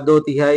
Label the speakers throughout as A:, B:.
A: 2/3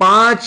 A: 5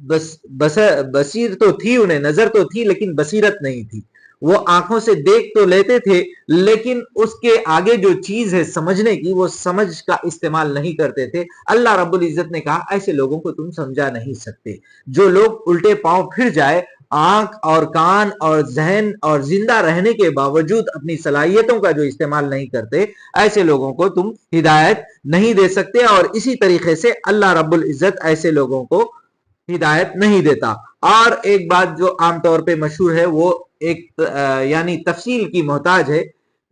A: بصیر تو تھی، انہیں نظر تو تھی لیکن بصیرت نہیں تھی. وہ آنکھوں سے دیکھ تو لیتے تھے لیکن اس کے آگے جو چیز ہے سمجھنے کی، وہ سمجھ کا استعمال نہیں کرتے تھے. اللہ رب العزت نے کہا ایسے لوگوں کو تم سمجھا نہیں سکتے. جو لوگ الٹے پاؤں پھر جائے، آنکھ اور کان اور ذہن اور زندہ رہنے کے باوجود اپنی صلاحیتوں کا جو استعمال نہیں کرتے، ایسے لوگوں کو تم ہدایت نہیں دے سکتے. اور اسی طریقے سے اللہ رب العزت ایسے لوگوں کو ہدایت نہیں دیتا. اور ایک بات جو عام طور پہ مشہور ہے، وہ ایک یعنی تفصیل کی محتاج ہے،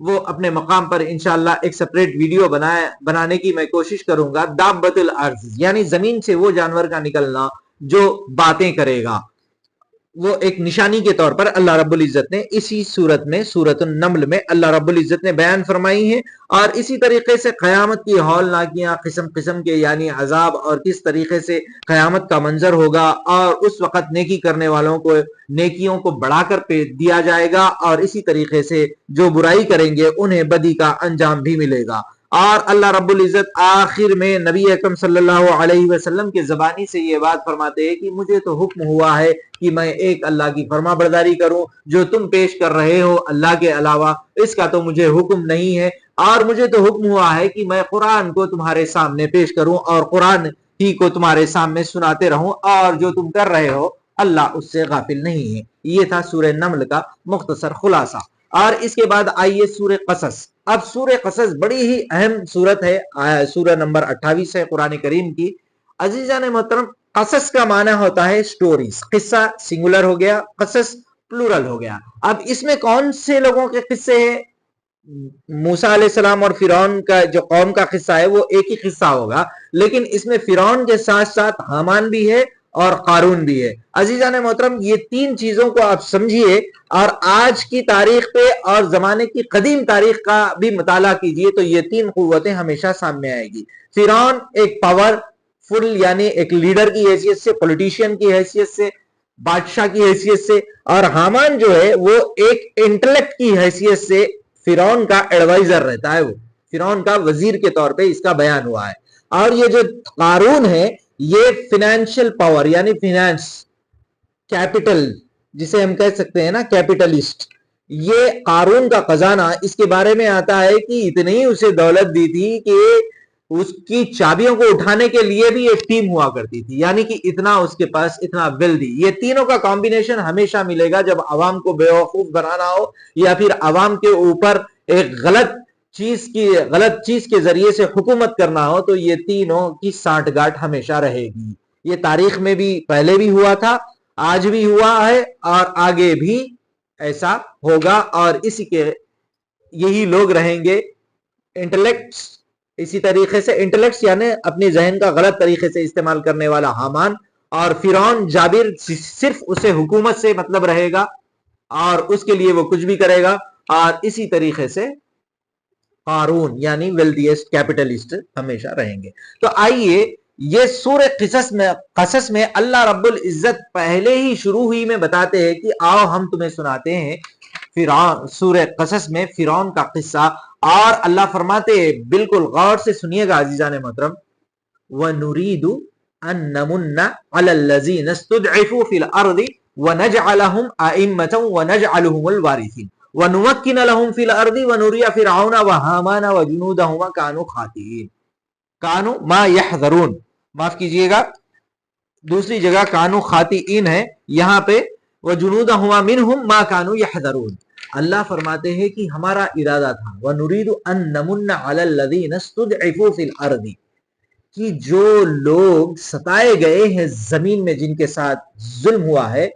A: وہ اپنے مقام پر انشاءاللہ ایک سپریٹ ویڈیو بنانے کی میں کوشش کروں گا. دابۃ الارض یعنی زمین سے وہ جانور کا نکلنا جو باتیں کرے گا، وہ ایک نشانی کے طور پر اللہ رب العزت نے اسی صورت میں، سورۃ النمل میں اللہ رب العزت نے بیان فرمائی ہیں. اور اسی طریقے سے قیامت کی ہولناکیاں قسم قسم کے یعنی عذاب، اور کس طریقے سے قیامت کا منظر ہوگا، اور اس وقت نیکی کرنے والوں کو نیکیوں کو بڑھا کر دیا جائے گا، اور اسی طریقے سے جو برائی کریں گے انہیں بدی کا انجام بھی ملے گا. اور اللہ رب العزت آخر میں نبی اکرم صلی اللہ علیہ وسلم کے زبانی سے یہ بات فرماتے ہیں کہ مجھے تو حکم ہوا ہے کہ میں ایک اللہ کی فرما برداری کروں. جو تم پیش کر رہے ہو اللہ کے علاوہ، اس کا تو مجھے حکم نہیں ہے. اور مجھے تو حکم ہوا ہے کہ میں قرآن کو تمہارے سامنے پیش کروں اور قرآن ہی کو تمہارے سامنے سناتے رہوں، اور جو تم کر رہے ہو اللہ اس سے غافل نہیں ہے. یہ تھا سورہ نمل کا مختصر خلاصہ. اور اس کے بعد آئیے سورہ قصص. اب سورہ قصص بڑی ہی اہم سورت ہے، سورہ نمبر 28 ہے قرآن کریم کی. عزیزان محترم، قصص کا معنی ہوتا ہے سٹوریز. قصہ سنگولر ہو گیا، قصص پلورل ہو گیا. اب اس میں کون سے لوگوں کے قصے ہیں؟ موسیٰ علیہ السلام اور فرعون کا جو قوم کا قصہ ہے وہ ایک ہی قصہ ہوگا، لیکن اس میں فرعون کے ساتھ ساتھ حامان بھی ہے اور قارون بھی ہے. عزیزان محترم، یہ تین چیزوں کو آپ سمجھیے اور آج کی تاریخ پہ اور زمانے کی قدیم تاریخ کا بھی مطالعہ کیجئے تو یہ تین قوتیں ہمیشہ سامنے آئے گی. فرعون ایک پاور فل یعنی ایک لیڈر کی حیثیت سے، پولیٹیشین کی حیثیت سے، بادشاہ کی حیثیت سے، اور حامان جو ہے وہ ایک انٹلیکٹ کی حیثیت سے فرعون کا ایڈوائزر رہتا ہے، وہ فرعون کا وزیر کے طور پہ اس کا بیان ہوا ہے. اور یہ جو قارون ہے یہ فینانشل پاور یعنی فینانس، کیپٹل جسے ہم کہہ سکتے ہیں نا، کیپٹلسٹ. یہ قارون کا خزانہ، اس کے بارے میں آتا ہے کہ اتنی اسے دولت دی تھی کہ اس کی چابیوں کو اٹھانے کے لیے بھی ایک ٹیم ہوا کرتی تھی، یعنی کہ اتنا اس کے پاس اتنا ویلدی. یہ تینوں کا کمبینیشن ہمیشہ ملے گا جب عوام کو بیوقوف بنانا ہو یا پھر عوام کے اوپر ایک غلط چیز کے ذریعے سے حکومت کرنا ہو، تو یہ تینوں کی سانٹھ گانٹھ ہمیشہ رہے گی. یہ تاریخ میں بھی پہلے بھی ہوا تھا، آج بھی ہوا ہے اور آگے بھی ایسا ہوگا. اور اسی کے یہی لوگ رہیں گے انٹلیکٹس. اسی طریقے سے انٹلیکٹس یعنی اپنے ذہن کا غلط طریقے سے استعمال کرنے والا حامان، اور فرعون جابر صرف اسے حکومت سے مطلب رہے گا اور اس کے لیے وہ کچھ بھی کرے گا. اور اسی طریقے سے قارون یعنی ویلدیسٹ کیپٹلسٹ ہمیشہ رہیں گے. تو آئیے یہ سورہ قصص میں اللہ رب العزت پہلے ہی شروع ہوئی میں بتاتے ہیں کہ آؤ ہم تمہیں سناتے ہیں سورہ قصص میں فرعون کا قصہ. اور اللہ فرماتے ہیں، بالکل غور سے سنیے گا عزیزان محترم، وَنُرِيدُ أَن نَّمُنَّ عَلَى الَّذِينَ اسْتُضْعِفُوا فِي الْأَرْضِ وَنَجْعَلَهُمْ أَئِمَّةً وَنَجْعَلُهُمُ الْوَارِثِينَ وَنُمَكِّنَ لَهُمْ فِي الْأَرْضِ وَنُرِيَ فِرْعَوْنَ وَهَامَانَ وَجُنُودَهُمَا كَانُوا خَاطِئِينَ. کانو ما يحذرون، معاف کیجئے گا، دوسری جگہ کانو خاطئین ہے، یہاں پہ وجنودہما منہم ما کانو یحذرون. اللہ فرماتے ہیں کہ ہمارا ارادہ تھا وَنُرِيدُ أَن نَّمُنَّ عَلَى الَّذِينَ اسْتُضْعِفُوا فِي الْأَرْضِ، کہ جو لوگ ستائے گئے ہیں زمین میں، جن کے ساتھ ظلم ہوا ہے،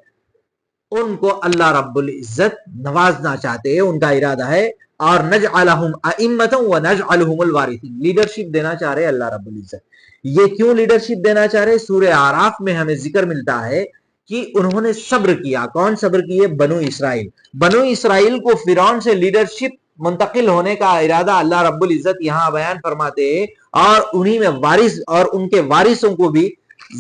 A: ان کو اللہ رب العزت نوازنا چاہتے ہیں، ان کا ارادہ ہے. اور نجعلہم ائمۃ ونجعلہم الوارثین، لیڈرشپ دینا چاہ رہے اللہ رب العزت. یہ کیوں لیڈرشپ دینا چاہ رہے؟ سورہ اعراف میں ہمیں ذکر ملتا ہے کہ انہوں نے صبر کیا. کون صبر کیے؟ بنو اسرائیل. بنو اسرائیل کو فرعون سے لیڈرشپ منتقل ہونے کا ارادہ اللہ رب العزت یہاں بیان فرماتے ہیں، اور انہی میں وارث اور ان کے وارثوں کو بھی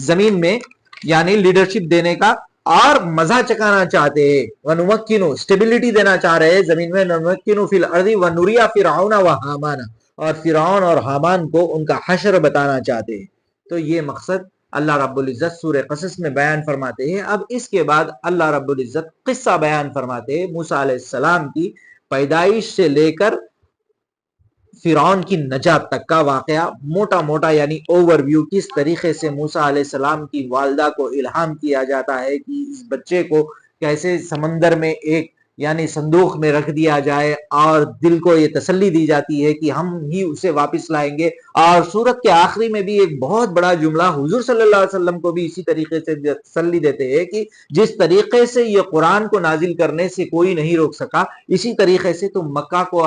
A: زمین میں یعنی لیڈرشپ دینے کا اور مزہ چکانا چاہتے ہیں. وَنُمَكِّنُ، اسٹیبلٹی دینا چاہ رہے ہیں زمین میں. نُمَكِّنُ فِي الْأَرْضِ وَنُرِيَ فِرْعَوْنَ وَحَامَانَ، اور فرعون اور حامان کو ان کا حشر بتانا چاہتے ہیں. تو یہ مقصد اللہ رب العزت سورہ قصص میں بیان فرماتے ہیں۔ اب اس کے بعد اللہ رب العزت قصہ بیان فرماتے ہیں موسیٰ علیہ السلام کی پیدائش سے لے کر فرعون کی نجات تک کا واقعہ، موٹا موٹا یعنی اوور ویو، کس طریقے سے موسیٰ علیہ السلام کی والدہ کو الہام کیا جاتا ہے کہ اس بچے کو کیسے سمندر میں ایک یعنی صندوق میں رکھ دیا جائے، اور دل کو یہ تسلی دی جاتی ہے کہ ہم ہی اسے واپس لائیں گے۔ اور سورت کے آخری میں بھی ایک بہت بڑا جملہ حضور صلی اللہ علیہ وسلم کو بھی اسی طریقے سے تسلی دیتے ہیں کہ جس طریقے سے یہ قرآن کو نازل کرنے سے کوئی نہیں روک سکا، اسی طریقے سے تم مکہ کو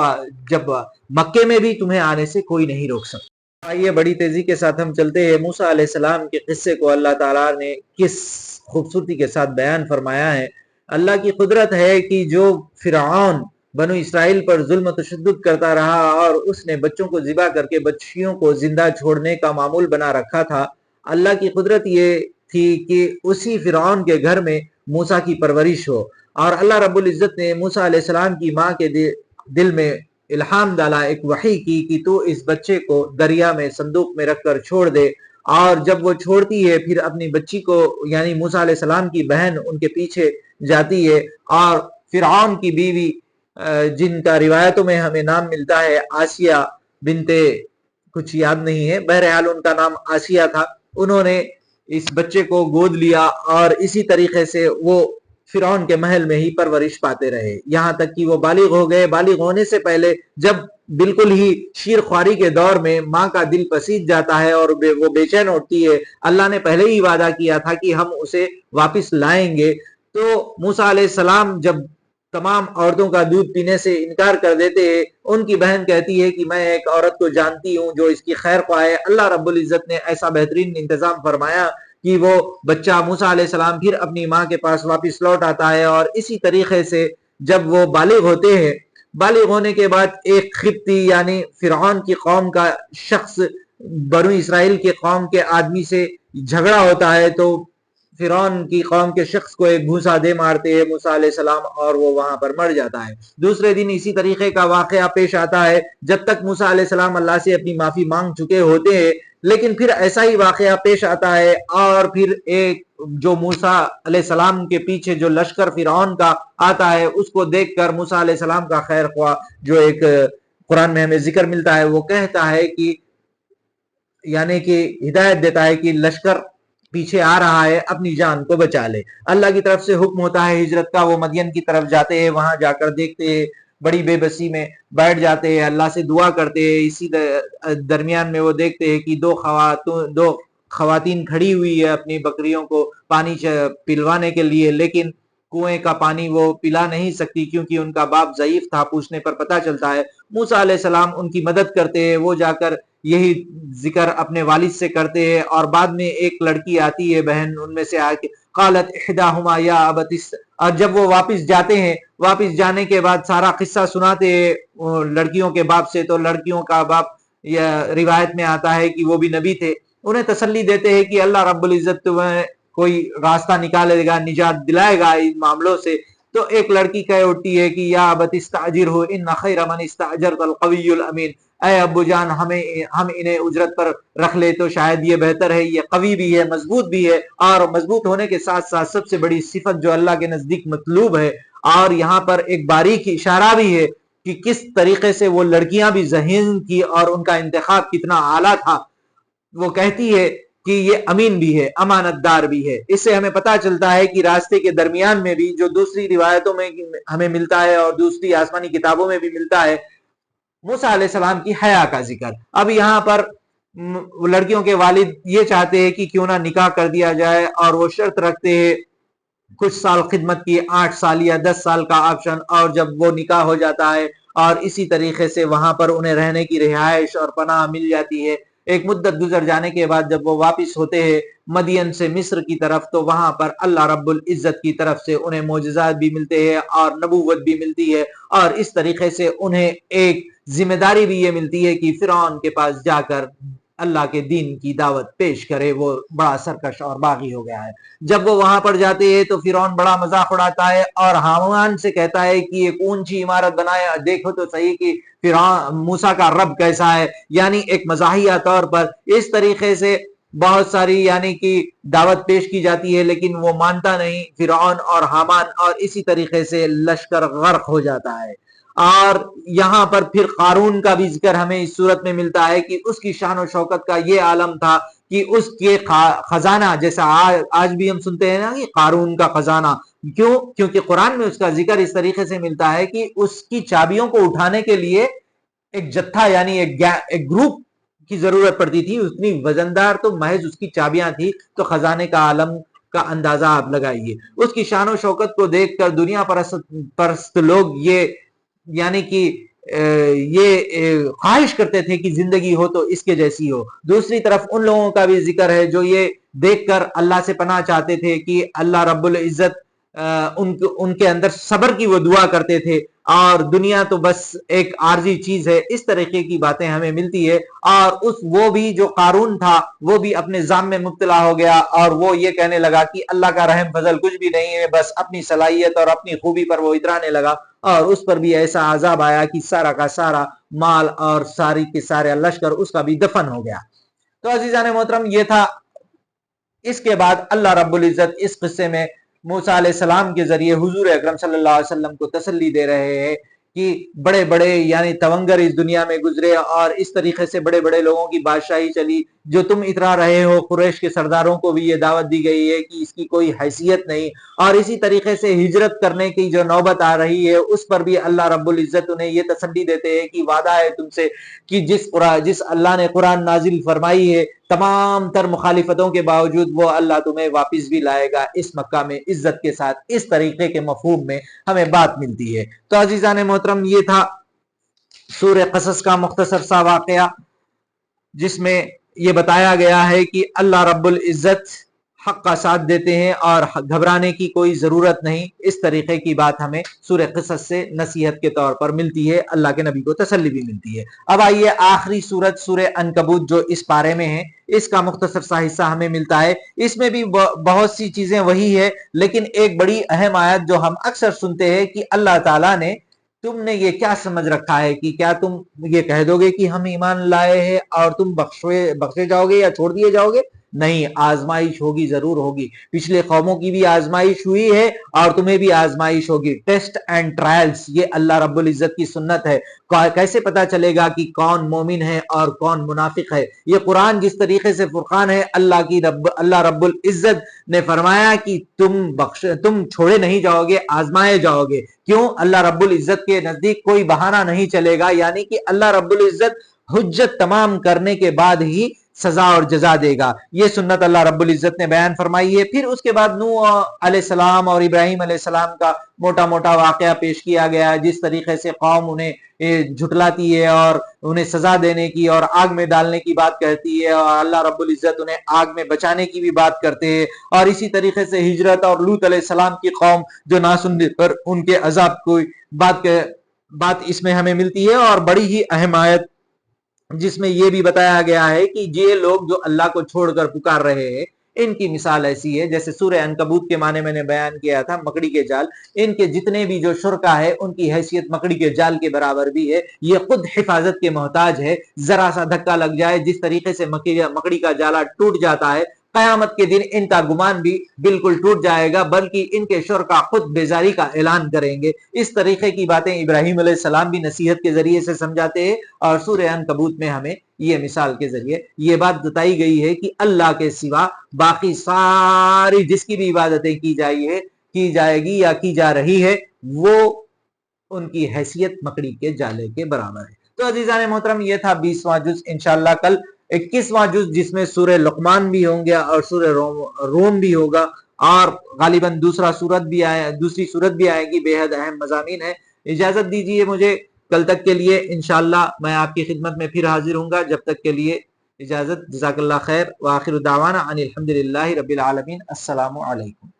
A: جب مکے میں بھی تمہیں آنے سے کوئی نہیں روک سکتا۔ آئیے بڑی تیزی کے ساتھ ہم چلتے ہیں۔ موسیٰ علیہ السلام کے قصے کو اللہ تعالیٰ نے کس خوبصورتی کے ساتھ بیان فرمایا ہے۔ اللہ کی قدرت ہے کہ جو فرعون بنو اسرائیل پر ظلم و تشدد کرتا رہا اور اس نے بچوں کو ذبح کر کے بچیوں کو زندہ چھوڑنے کا معمول بنا رکھا تھا، اللہ کی قدرت یہ تھی کہ اسی فرعون کے گھر میں موسیٰ کی پرورش ہو، اور اللہ رب العزت نے موسیٰ علیہ السلام کی ماں کے دل میں الہام ڈالا، ایک وحی کی کہ تو اس بچے کو دریا میں صندوق میں رکھ کر چھوڑ دے۔ اور جب وہ چھوڑتی ہے پھر اپنی بچی کو یعنی موسیٰ علیہ السلام کی بہن ان کے پیچھے جاتی ہے، اور فرعون کی بیوی جن کا روایتوں میں ہمیں نام ملتا ہے آسیہ بنت کچھ یاد نہیں ہے، بہرحال ان کا نام آسیہ تھا، انہوں نے اس بچے کو گود لیا اور اسی طریقے سے وہ فرعون کے محل میں ہی پرورش پاتے رہے، یہاں تک کہ وہ بالغ ہو گئے۔ بالغ ہونے سے پہلے جب بالکل ہی شیر خواری کے دور میں ماں کا دل پسیج جاتا ہے اور وہ بے چین اٹھتی ہے، اللہ نے پہلے ہی وعدہ کیا تھا کہ ہم اسے واپس لائیں گے، تو موسیٰ علیہ السلام جب تمام عورتوں کا دودھ پینے سے انکار کر دیتے ہیں، ان کی بہن کہتی ہے کہ میں ایک عورت کو جانتی ہوں جو اس کی خیر خواہ ہے۔ اللہ رب العزت نے ایسا بہترین انتظام فرمایا کہ وہ بچہ موسیٰ علیہ السلام پھر اپنی ماں کے پاس واپس لوٹ آتا ہے، اور اسی طریقے سے جب وہ بالغ ہوتے ہیں، بالغ ہونے کے بعد ایک قبطی یعنی فرعون کی قوم کا شخص بنو اسرائیل کے قوم کے آدمی سے جھگڑا ہوتا ہے، تو فرعون کی قوم کے شخص کو ایک گھوسا دے مارتے ہیں موسیٰ علیہ السلام، اور وہ وہاں پر مر جاتا ہے۔ دوسرے دن اسی طریقے کا واقعہ پیش آتا ہے، جب تک موسیٰ علیہ السلام اللہ سے اپنی معافی مانگ چکے ہوتے ہیں، لیکن پھر ایسا ہی واقعہ پیش آتا ہے، اور پھر ایک جو موسیٰ علیہ السلام کے پیچھے جو لشکر فرعون کا آتا ہے، اس کو دیکھ کر موسیٰ علیہ السلام کا خیر خواہ جو ایک قرآن میں ہمیں ذکر ملتا ہے، وہ کہتا ہے کہ یعنی کہ ہدایت دیتا ہے کہ لشکر پیچھے آ رہا ہے، اپنی جان کو بچا لے۔ اللہ کی طرف سے حکم ہوتا ہے ہجرت کا، وہ مدین کی طرف جاتے ہیں، وہاں جا کر دیکھتے ہیں بڑی بے بسی میں بیٹھ جاتے ہیں، اللہ سے دعا کرتے ہیں۔ اسی درمیان میں وہ دیکھتے ہیں کہ دو خواتین کھڑی ہوئی ہے اپنی بکریوں کو پانی پلوانے کے لیے، لیکن کنویں کا پانی وہ پلا نہیں سکتی کیونکہ ان کا باپ ضعیف تھا، پوچھنے پر پتہ چلتا ہے۔ موسیٰ علیہ السلام ان کی مدد کرتے ہیں، وہ جا کر یہی ذکر اپنے والد سے کرتے ہیں، اور بعد میں ایک لڑکی آتی ہے بہن ان میں سے آ کے قالت احداہما یا ابت، اور جب وہ واپس جاتے ہیں، واپس جانے کے بعد سارا قصہ سناتے ہیں لڑکیوں کے باپ سے، تو لڑکیوں کا باپ روایت میں آتا ہے کہ وہ بھی نبی تھے، انہیں تسلی دیتے ہیں کہ اللہ رب العزت تمہیں کوئی راستہ نکالے گا، نجات دلائے گا ان معاملوں سے۔ تو ایک لڑکی کہہ اٹھتی ہے کہ یا ابت استاجرہ ان خیر من استاجرت القوی الامین، اے ابو جان ہم انہیں اجرت پر رکھ لے تو شاید یہ بہتر ہے، یہ قوی بھی ہے، مضبوط بھی ہے، اور مضبوط ہونے کے ساتھ ساتھ سب سے بڑی صفت جو اللہ کے نزدیک مطلوب ہے۔ اور یہاں پر ایک باریک اشارہ بھی ہے کہ کس طریقے سے وہ لڑکیاں بھی ذہین کی اور ان کا انتخاب کتنا اعلیٰ تھا۔ وہ کہتی ہے کہ یہ امین بھی ہے، امانت دار بھی ہے۔ اس سے ہمیں پتہ چلتا ہے کہ راستے کے درمیان میں بھی جو دوسری روایتوں میں ہمیں ملتا ہے اور دوسری آسمانی کتابوں میں بھی ملتا ہے، موسیٰ علیہ السلام کی حیا کا ذکر۔ اب یہاں پر لڑکیوں کے والد یہ چاہتے ہیں کہ کیوں نہ نکاح کر دیا جائے، اور وہ شرط رکھتے ہیں کچھ سال خدمت کی، 8 سال یا 10 سال کا آپشن، اور جب وہ نکاح ہو جاتا ہے اور اسی طریقے سے وہاں پر انہیں رہنے کی رہائش اور پناہ مل جاتی ہے۔ ایک مدت گزر جانے کے بعد جب وہ واپس ہوتے ہیں مدین سے مصر کی طرف، تو وہاں پر اللہ رب العزت کی طرف سے انہیں معجزات بھی ملتے ہیں اور نبوت بھی ملتی ہے، اور اس طریقے سے انہیں ایک ذمہ داری بھی یہ ملتی ہے کہ فرعون کے پاس جا کر اللہ کے دین کی دعوت پیش کرے، وہ بڑا سرکش اور باغی ہو گیا ہے۔ جب وہ وہاں پر جاتے ہیں تو فرعون بڑا مذاق اڑاتا ہے اور حامان سے کہتا ہے کہ ایک اونچی عمارت بنائے، دیکھو تو صحیح کہ فرعون موسیٰ کا رب کیسا ہے، یعنی ایک مزاحیہ طور پر۔ اس طریقے سے بہت ساری یعنی کہ دعوت پیش کی جاتی ہے لیکن وہ مانتا نہیں، فرعون اور حامان، اور اسی طریقے سے لشکر غرق ہو جاتا ہے۔ اور یہاں پر پھر قارون کا بھی ذکر ہمیں اس صورت میں ملتا ہے کہ اس کی شان و شوکت کا یہ عالم تھا کہ اس کے خزانہ، جیسا آج بھی ہم سنتے ہیں نا کہ قارون کا خزانہ، کیوں؟ کیونکہ قرآن میں اس کا ذکر اس طریقے سے ملتا ہے کہ اس کی چابیوں کو اٹھانے کے لیے ایک جتھا یعنی ایک گروپ کی ضرورت پڑتی تھی، اتنی وزندار تو محض اس کی چابیاں تھی، تو خزانے کا عالم کا اندازہ آپ لگائیے۔ اس کی شان و شوکت کو دیکھ کر دنیا پرست لوگ یہ یعنی کہ یہ خواہش کرتے تھے کہ زندگی ہو تو اس کے جیسی ہو۔ دوسری طرف ان لوگوں کا بھی ذکر ہے جو یہ دیکھ کر اللہ سے پناہ چاہتے تھے کہ اللہ رب العزت ان کے اندر صبر کی وہ دعا کرتے تھے، اور دنیا تو بس ایک عارضی چیز ہے، اس طریقے کی باتیں ہمیں ملتی ہے۔ اور وہ بھی جو قارون تھا وہ بھی اپنے ظام میں مبتلا ہو گیا، اور وہ یہ کہنے لگا کہ اللہ کا رحم فضل کچھ بھی نہیں ہے، بس اپنی صلاحیت اور اپنی خوبی پر وہ اترانے لگا، اور اس پر بھی ایسا عذاب آیا کہ سارا کا سارا مال اور ساری کے سارے لشکر اس کا بھی دفن ہو گیا۔ تو عزیزان محترم، یہ تھا۔ اس کے بعد اللہ رب العزت اس قصے میں موسیٰ علیہ السلام کے ذریعے حضور اکرم صلی اللہ علیہ وسلم کو تسلی دے رہے ہیں کہ بڑے بڑے یعنی تونگر اس دنیا میں گزرے، اور اس طریقے سے بڑے بڑے لوگوں کی بادشاہی چلی، جو تم اترا رہے ہو۔ قریش کے سرداروں کو بھی یہ دعوت دی گئی ہے کہ اس کی کوئی حیثیت نہیں، اور اسی طریقے سے ہجرت کرنے کی جو نوبت آ رہی ہے اس پر بھی اللہ رب العزت انہیں یہ تسلی دیتے ہیں کہ وعدہ ہے تم سے کہ جس اللہ نے قرآن نازل فرمائی ہے، تمام تر مخالفتوں کے باوجود وہ اللہ تمہیں واپس بھی لائے گا اس مکہ میں عزت کے ساتھ۔ اس طریقے کے مفہوم میں ہمیں بات ملتی ہے۔ تو عزیزان محترم، یہ تھا سورہ قصص کا مختصر سا واقعہ، جس میں یہ بتایا گیا ہے کہ اللہ رب العزت حق کا ساتھ دیتے ہیں اور گھبرانے کی کوئی ضرورت نہیں۔ اس طریقے کی بات ہمیں سورہ قصص سے نصیحت کے طور پر ملتی ہے، اللہ کے نبی کو تسلی بھی ملتی ہے۔ اب آئیے آخری سورت سورہ عنکبوت جو اس پارے میں ہے، اس کا مختصر سا حصہ ہمیں ملتا ہے۔ اس میں بھی بہت سی چیزیں وہی ہے، لیکن ایک بڑی اہم آیت جو ہم اکثر سنتے ہیں کہ اللہ تعالیٰ نے تم نے یہ کیا سمجھ رکھا ہے کہ کیا تم یہ کہہ دو گے کہ ہم ایمان لائے ہیں اور تم بخشے جاؤ گے یا چھوڑ دیے جاؤ گے؟ نہیں، آزمائش ہوگی، ضرور ہوگی۔ پچھلے قوموں کی بھی آزمائش ہوئی ہے اور تمہیں بھی آزمائش ہوگی۔ ٹیسٹ اینڈ ٹرائلز، یہ اللہ رب العزت کی سنت ہے۔ کیسے پتا چلے گا کہ کون مومن ہے اور کون منافق ہے؟ یہ قرآن جس طریقے سے فرقان ہے، اللہ رب العزت نے فرمایا کہ تم چھوڑے نہیں جاؤ گے، آزمائے جاؤ گے۔ کیوں؟ اللہ رب العزت کے نزدیک کوئی بہانہ نہیں چلے گا، یعنی کہ اللہ رب العزت حجت تمام کرنے کے بعد ہی سزا اور جزا دے گا۔ یہ سنت اللہ رب العزت نے بیان فرمائی ہے۔ پھر اس کے بعد نوح علیہ السلام اور ابراہیم علیہ السلام کا موٹا موٹا واقعہ پیش کیا گیا ہے، جس طریقے سے قوم انہیں جھٹلاتی ہے اور انہیں سزا دینے کی اور آگ میں ڈالنے کی بات کہتی ہے، اور اللہ رب العزت انہیں آگ میں بچانے کی بھی بات کرتے ہیں۔ اور اسی طریقے سے ہجرت اور لوط علیہ السلام کی قوم جو نہ سننے پر ان کے عذاب کو بات اس میں ہمیں ملتی ہے۔ اور بڑی ہی اہم آیت جس میں یہ بھی بتایا گیا ہے کہ یہ لوگ جو اللہ کو چھوڑ کر پکار رہے ہیں، ان کی مثال ایسی ہے جیسے سورہ عنکبوت کے معنی میں نے بیان کیا تھا، مکڑی کے جال۔ ان کے جتنے بھی جو شرکا ہے ان کی حیثیت مکڑی کے جال کے برابر بھی ہے۔ یہ خود حفاظت کے محتاج ہے، ذرا سا دھکا لگ جائے، جس طریقے سے مکڑی کا جالا ٹوٹ جاتا ہے، قیامت کے دن ان کا گمان بھی بالکل ٹوٹ جائے گا، بلکہ ان کے شرکا خود بیزاری کا اعلان کریں گے۔ اس طریقے کی باتیں ابراہیم علیہ السلام بھی نصیحت کے ذریعے سے سمجھاتے ہیں، اور سورہ عنکبوت میں ہمیں یہ مثال کے ذریعے یہ بات بتائی گئی ہے کہ اللہ کے سوا باقی ساری جس کی بھی عبادتیں کی جائے گی یا کی جا رہی ہے، وہ ان کی حیثیت مکڑی کے جالے کے برابر ہے۔ تو عزیزان محترم، یہ تھا 20واں جز۔ انشاءاللہ کل 21واں جز، جس میں سورہ لقمان بھی ہوں گے اور سورہ روم بھی ہوگا، اور غالباً دوسری صورت بھی آئے گی۔ بے حد اہم مضامین ہے۔ اجازت دیجیے مجھے کل تک کے لیے، انشاءاللہ میں آپ کی خدمت میں پھر حاضر ہوں گا۔ جب تک کے لیے اجازت، جزاک اللہ خیر، وآخر دعوانا ان الحمدللہ رب العالمین۔ السلام علیکم۔